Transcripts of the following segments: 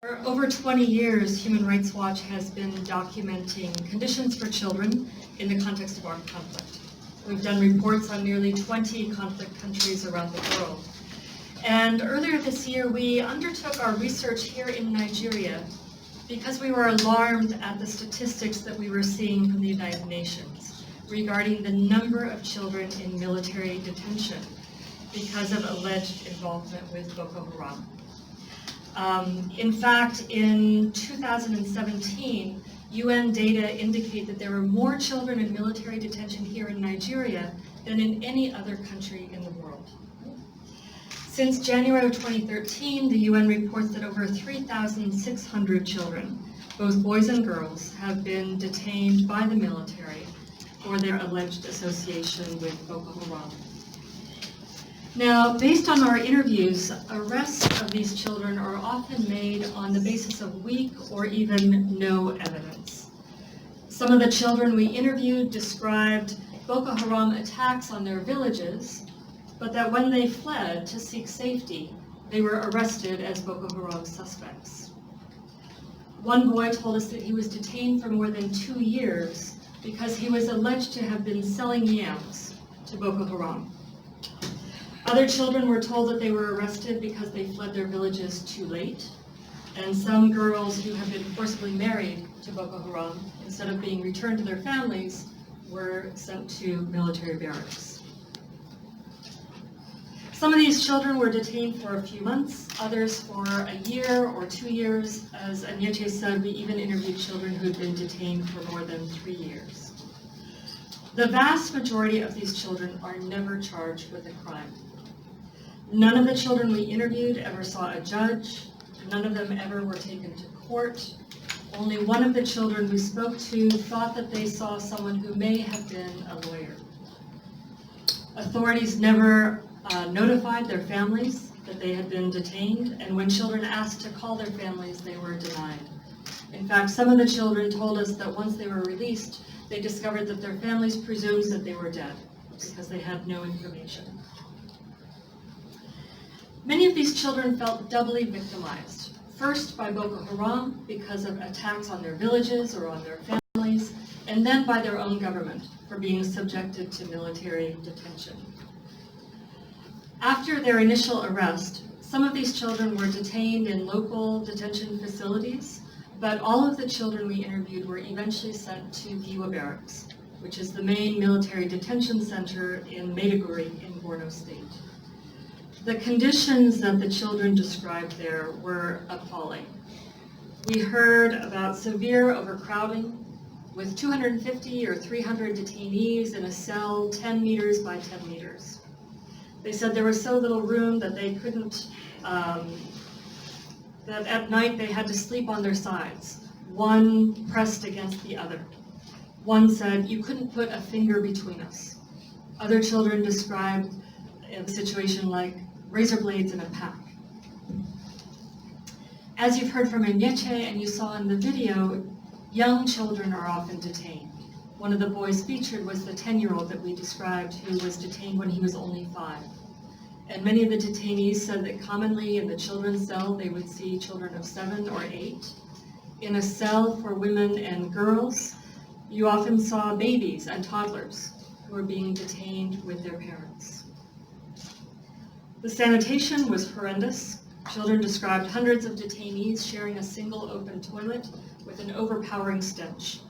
For over 20 years, Human Rights Watch has been documenting conditions for children in the context of armed conflict. We've done reports on nearly 20 conflict countries around the world. And earlier this year, we undertook our research here in Nigeria because we were alarmed at the statistics that we were seeing from the United Nations regarding the number of children in military detention because of alleged involvement with Boko Haram. In fact, in 2017, UN data indicate that there were more children in military detention here in Nigeria than in any other country in the world. Since January of 2013, the UN reports that over 3,600 children, both boys and girls, have been detained by the military for their alleged association with Boko Haram. Now, based on our interviews, arrests of these children are often made on the basis of weak or even no evidence. Some of the children we interviewed described Boko Haram attacks on their villages, but that when they fled to seek safety, they were arrested as Boko Haram suspects. One boy told us that he was detained for more than 2 years because he was alleged to have been selling yams to Boko Haram. Other children were told that they were arrested because they fled their villages too late, and some girls who have been forcibly married to Boko Haram, instead of being returned to their families, were sent to military barracks. Some of these children were detained for a few months, others for a year or 2 years. As Anyeche said, we even interviewed children who had been detained for more than 3 years. The vast majority of these children are never charged with a crime. None of the children we interviewed ever saw a judge. None of them ever were taken to court. Only one of the children we spoke to thought that they saw someone who may have been a lawyer. Authorities never notified their families that they had been detained, and when children asked to call their families, they were denied. In fact, some of the children told us that once they were released, they discovered that their families presumed that they were dead because they had no information. Many of these children felt doubly victimized, first by Boko Haram because of attacks on their villages or on their families, and then by their own government for being subjected to military detention. After their initial arrest, some of these children were detained in local detention facilities, but all of the children we interviewed were eventually sent to Giwa Barracks, which is the main military detention center in Maiduguri in Borno State. The conditions that the children described there were appalling. We heard about severe overcrowding with 250 or 300 detainees in a cell 10 meters by 10 meters. They said there was so little room that they couldn't, that at night they had to sleep on their sides, one pressed against the other. One said, "You couldn't put a finger between us." Other children described a situation like razor blades in a pack. As you've heard from Anyeche and you saw in the video, young children are often detained. One of the boys featured was the 10-year-old that we described who was detained when he was only 5. And many of the detainees said that commonly in the children's cell they would see children of 7 or 8. In a cell for women and girls, you often saw babies and toddlers who were being detained with their parents. The sanitation was horrendous. Children described hundreds of detainees sharing a single open toilet with an overpowering stench.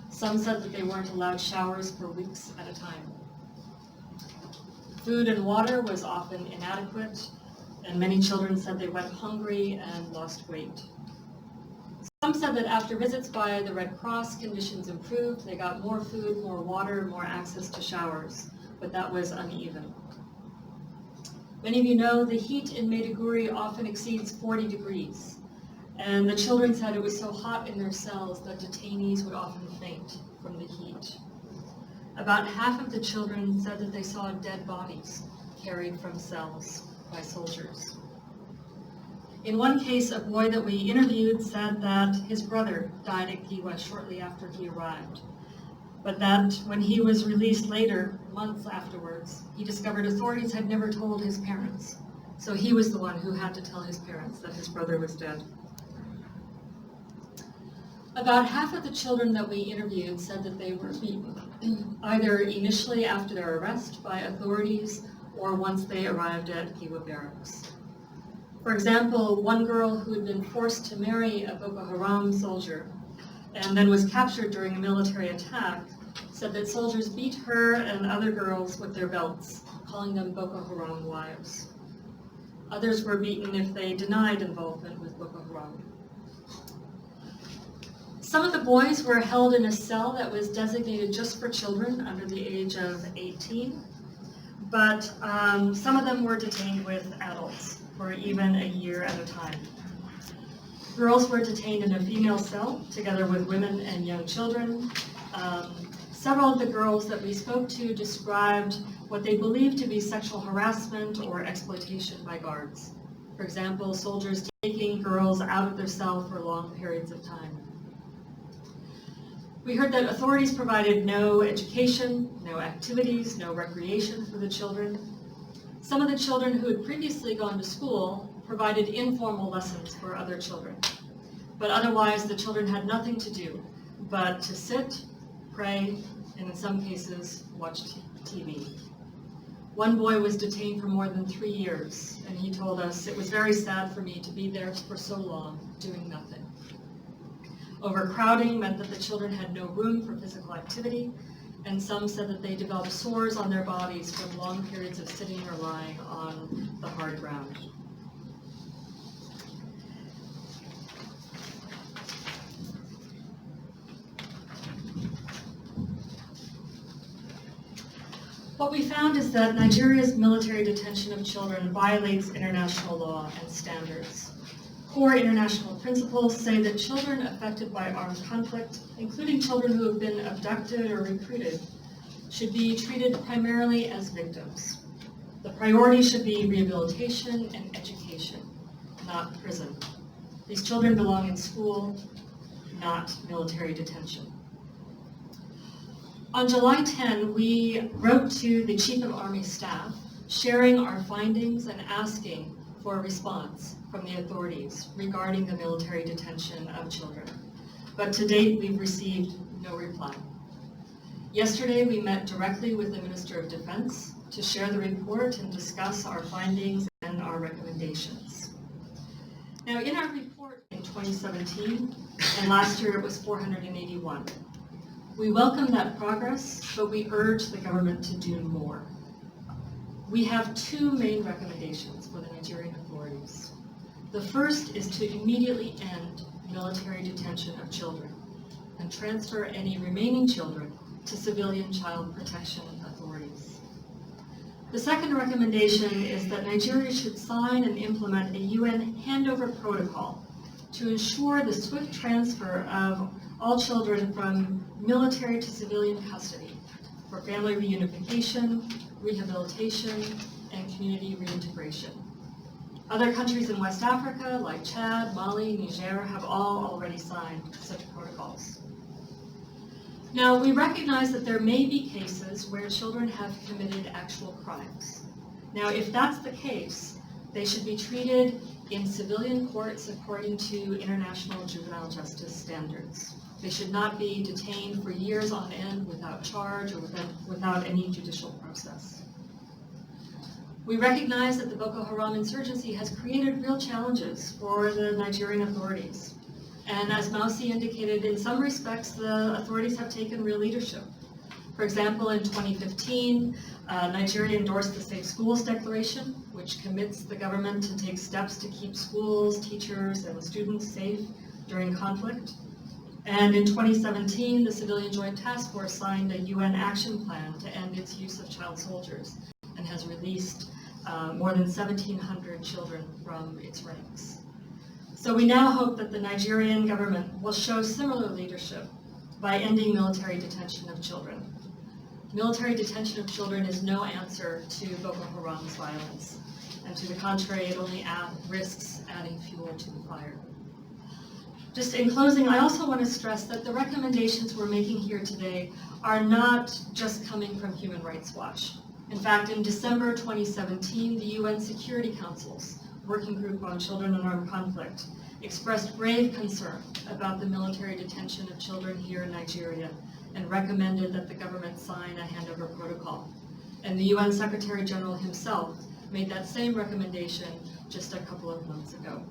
Some said that they weren't allowed showers for weeks at a time. Food and water was often inadequate, and many children said they went hungry and lost weight. Some said that after visits by the Red Cross, conditions improved. They got more food, more water, more access to showers, but that was uneven. Many of you know the heat in Maiduguri often exceeds 40 degrees, and the children said it was so hot in their cells that detainees would often faint from the heat. About half of the children said that they saw dead bodies carried from cells by soldiers. In one case, a boy that we interviewed said that his brother died at Giwa shortly after he arrived, but that when he was released later, months afterwards, he discovered authorities had never told his parents. So he was the one who had to tell his parents that his brother was dead. About half of the children that we interviewed said that they were beaten, either initially after their arrest by authorities or once they arrived at Giwa barracks. For example, one girl who had been forced to marry a Boko Haram soldier and then was captured during a military attack said that soldiers beat her and other girls with their belts, calling them Boko Haram wives. Others were beaten if they denied involvement with Boko Haram. Some of the boys were held in a cell that was designated just for children under the age of 18, but some of them were detained with adults for even a year at a time. Girls were detained in a female cell together with women and young children. Several of the girls that we spoke to described what they believed to be sexual harassment or exploitation by guards. For example, soldiers taking girls out of their cell for long periods of time. We heard that authorities provided no education, no activities, no recreation for the children. Some of the children who had previously gone to school provided informal lessons for other children. But otherwise, the children had nothing to do but to sit, pray, and in some cases, watch TV. One boy was detained for more than 3 years, and he told us, "It was very sad for me to be there for so long, doing nothing." Overcrowding meant that the children had no room for physical activity, and some said that they developed sores on their bodies from long periods of sitting or lying on the hard ground. What we found is that Nigeria's military detention of children violates international law and standards. Core international principles say that children affected by armed conflict, including children who have been abducted or recruited, should be treated primarily as victims. The priority should be rehabilitation and education, not prison. These children belong in school, not military detention. On July 10, we wrote to the Chief of Army Staff, sharing our findings and asking for a response from the authorities regarding the military detention of children. But to date, we've received no reply. Yesterday, we met directly with the Minister of Defense to share the report and discuss our findings and our recommendations. Now, in our report in 2017, and last year it was 481, we welcome that progress, but we urge the government to do more. We have two main recommendations for the Nigerian authorities. The first is to immediately end military detention of children and transfer any remaining children to civilian child protection authorities. The second recommendation is that Nigeria should sign and implement a UN handover protocol to ensure the swift transfer of all children from military to civilian custody for family reunification, rehabilitation, and community reintegration. Other countries in West Africa, like Chad, Mali, Niger, have all already signed such protocols. Now, we recognize that there may be cases where children have committed actual crimes. Now, if that's the case, they should be treated in civilian courts according to international juvenile justice standards. They should not be detained for years on end without charge or without any judicial process. We recognize that the Boko Haram insurgency has created real challenges for the Nigerian authorities. And as Mausi indicated, in some respects, the authorities have taken real leadership. For example, in 2015, Nigeria endorsed the Safe Schools Declaration, which commits the government to take steps to keep schools, teachers, and students safe during conflict. And in 2017, the Civilian Joint Task Force signed a UN action plan to end its use of child soldiers and has released more than 1,700 children from its ranks. So we now hope that the Nigerian government will show similar leadership by ending military detention of children. Military detention of children is no answer to Boko Haram's violence, and to the contrary, it only risks adding fuel to the fire. Just in closing, I also want to stress that the recommendations we're making here today are not just coming from Human Rights Watch. In fact, in December 2017, the UN Security Council's Working Group on Children in Armed Conflict expressed grave concern about the military detention of children here in Nigeria and recommended that the government sign a handover protocol. And the UN Secretary General himself made that same recommendation just a couple of months ago.